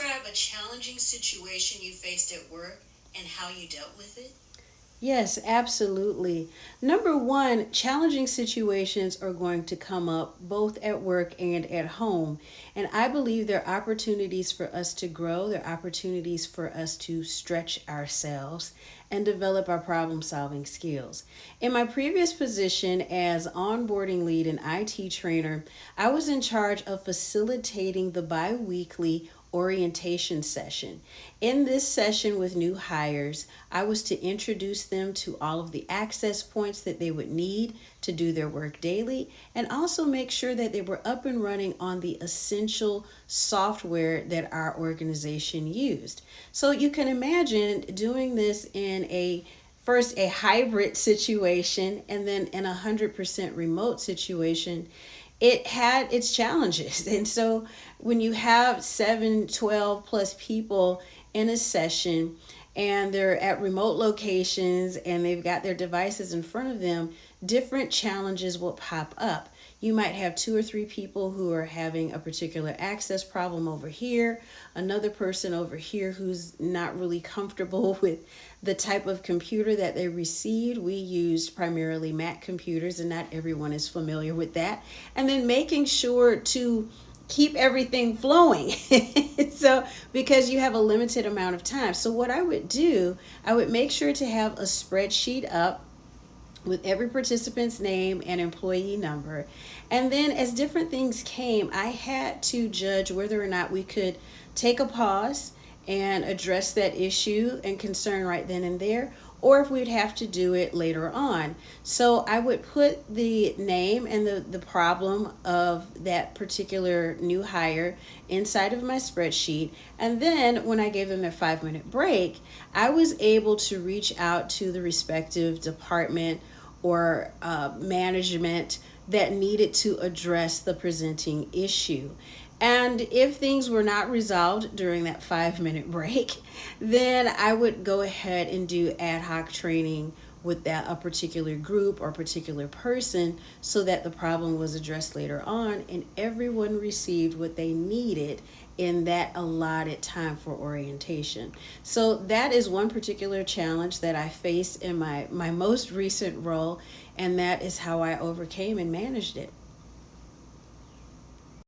describe a challenging situation you faced at work and how you dealt with it? Yes, absolutely. Number one, challenging situations are going to come up both at work and at home. And I believe they're opportunities for us to grow, they're opportunities for us to stretch ourselves and develop our problem solving skills. In my previous position as onboarding lead and IT trainer, I was in charge of facilitating the bi weekly orientation session. In this session with new hires, I was to introduce them to all of the access points that they would need to do their work daily and also make sure that they were up and running on the essential software that our organization used. So you can imagine doing this in a first a hybrid situation and then in 100% remote situation. It had its challenges. And so when you have 7, 12 plus people in a session and they're at remote locations and they've got their devices in front of them, different challenges will pop up. You might have 2 or 3 people who are having a particular access problem over here, another person over here who's not really comfortable with the type of computer that they received. We used primarily Mac computers, and not everyone is familiar with that. And then making sure to keep everything flowing. So, because you have a limited amount of time. So, what I would do, I would make sure to have a spreadsheet up with every participant's name and employee number. And then, as different things came, I had to judge whether or not we could take a pause and address that issue and concern right then and there, or if we'd have to do it later on. So I would put the name and the problem of that particular new hire inside of my spreadsheet. And then when I gave them their 5 minute break, I was able to reach out to the respective department or management that needed to address the presenting issue. And if things were not resolved during that 5 minute break, then I would go ahead and do ad hoc training with that a particular group or particular person so that the problem was addressed later on and everyone received what they needed in that allotted time for orientation. So that is one particular challenge that I faced in my most recent role, and that is how I overcame and managed it.